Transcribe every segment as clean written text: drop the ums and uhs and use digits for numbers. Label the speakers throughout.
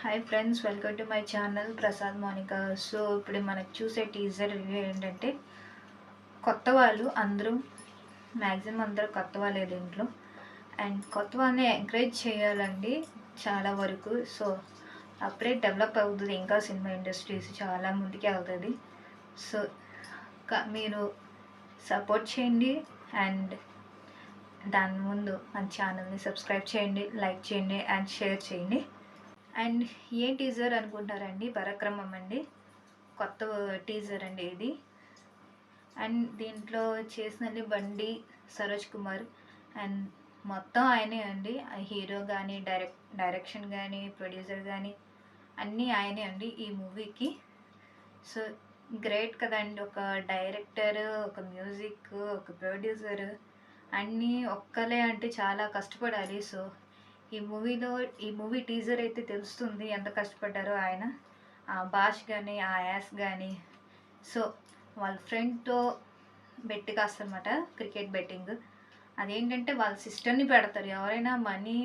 Speaker 1: Hi friends, welcome to my channel Prasad Monika. So ఇప్పుడు మనకు చూసే టీజర్ రివ్యూ ఏంటంటే, కొత్త వాళ్ళు అందరూ మ్యాక్సిమం అందరూ కొత్త వాళ్ళే దీంట్లో. అండ్ కొత్త వాళ్ళని ఎంకరేజ్ చేయాలండి చాలా వరకు. సో అప్పుడే డెవలప్ అవుతుంది, ఇంకా సినిమా ఇండస్ట్రీస్ చాలా ముందుకే అవుతుంది. సో మీరు సపోర్ట్ చేయండి అండ్ దాని ముందు మన ఛానల్ని సబ్స్క్రైబ్ చేయండి, లైక్ చేయండి అండ్ షేర్ చేయండి. అండ్ ఏ టీజర్ అనుకుంటారండి? పరాక్రమం అండి, కొత్త టీజర్ అండి ఇది. అండ్ దీంట్లో చేసినది బండి సరోజ్ కుమార్ అండ్ మొత్తం ఆయనే అండి. హీరో కానీ డైరెక్షన్ కానీ ప్రొడ్యూసర్ కానీ అన్నీ ఆయనే అండి ఈ మూవీకి. సో గ్రేట్ కదండి, ఒక డైరెక్టర్, ఒక మ్యూజిక్, ఒక ప్రొడ్యూసర్ అన్నీ ఒక్కలే అంటే చాలా కష్టపడాలి. సో ఈ మూవీ టీజర్ అయితే తెలుస్తుంది ఎంత కష్టపడ్డారో ఆయన. ఆ భాష కానీ ఆ యాస్ కానీ. సో వాళ్ళ ఫ్రెండ్తో బెట్ కాస్తారన్నమాట, క్రికెట్ బెట్టింగ్. అదేంటంటే వాళ్ళ సిస్టర్ని పెడతారు. ఎవరైనా మనీ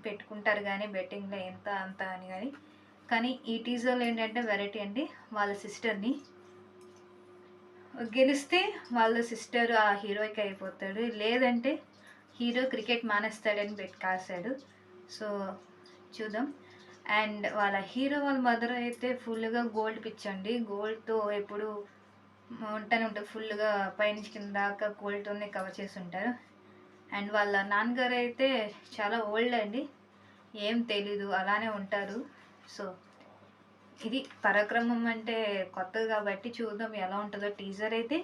Speaker 1: పెట్టుకుంటారు కానీ బెట్టింగ్లో ఎంత అంత అని. కానీ ఈ టీజర్లో ఏంటంటే వెరైటీ అండి, వాళ్ళ సిస్టర్ని గెలిస్తే వాళ్ళ సిస్టర్ ఆ హీరోకి అయిపోతాడు, లేదంటే హీరో క్రికెట్ మానేస్తాడని బెట్ కాశాడు. సో చూద్దాం. అండ్ వాళ్ళ హీరో వాళ్ళ మదర్ అయితే ఫుల్గా గోల్డ్ పిచ్చండి, గోల్డ్తో ఎప్పుడు ఉంటుంది, ఫుల్గా పైనుంచి కింద దాకా గోల్డ్తోనే కవర్ చేసి ఉంటారు. అండ్ వాళ్ళ నాన్నగారు అయితే చాలా ఓల్డ్ అండి, ఏం తెలీదు, అలానే ఉంటారు. సో ఇది పరాక్రమం అంటే కొత్తది కాబట్టి చూద్దాం ఎలా ఉంటుందో. టీజర్ అయితే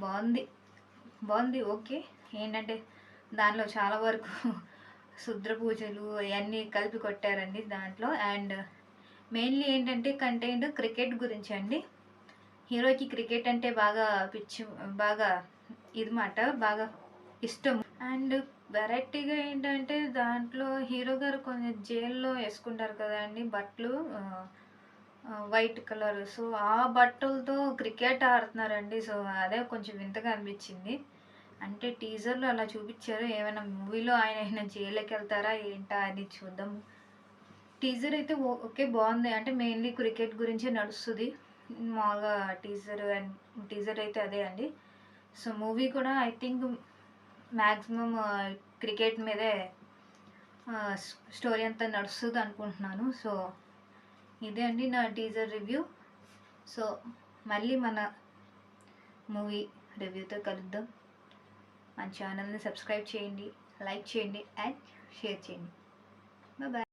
Speaker 1: బాగుంది ఓకే. ఏంటంటే దానిలో చాలా వరకు శుద్ర పూజలు అవన్నీ కలిపి కొట్టారండి దాంట్లో. అండ్ మెయిన్లీ ఏంటంటే కంటెంట్ క్రికెట్ గురించి అండి. హీరోకి క్రికెట్ అంటే బాగా పిచ్చి, బాగా ఇది మాట, బాగా ఇష్టం. అండ్ వెరైటీగా ఏంటంటే దాంట్లో హీరో గారు కొంచెం జైల్లో వేసుకుంటారు కదండి బట్టలు, వైట్ కలర్. సో ఆ బట్టలతో క్రికెట్ ఆడుతున్నారండి. సో అదే కొంచెం వింతగా అనిపించింది. అంటే టీజర్లో అలా చూపించారు, ఏమైనా మూవీలో ఆయన జైలుకి వెళ్తారా ఏంటా అని చూద్దాం. టీజర్ అయితే ఓకే బాగుంది, అంటే మెయిన్లీ క్రికెట్ గురించే నడుస్తుంది మామూలుగా టీజర్ అయితే అదే అండి. సో మూవీ కూడా ఐ థింక్ మ్యాక్సిమం క్రికెట్ మీదే స్టోరీ అంతా నడుస్తుంది అనుకుంటున్నాను. సో ఇదే అండి నా టీజర్ రివ్యూ. సో మళ్ళీ మన మూవీ రివ్యూతో కలుద్దాం. మన ఛానల్ని సబ్స్క్రైబ్ చేయండి, లైక్ చేయండి అండ్ షేర్ చేయండి. బాయ్.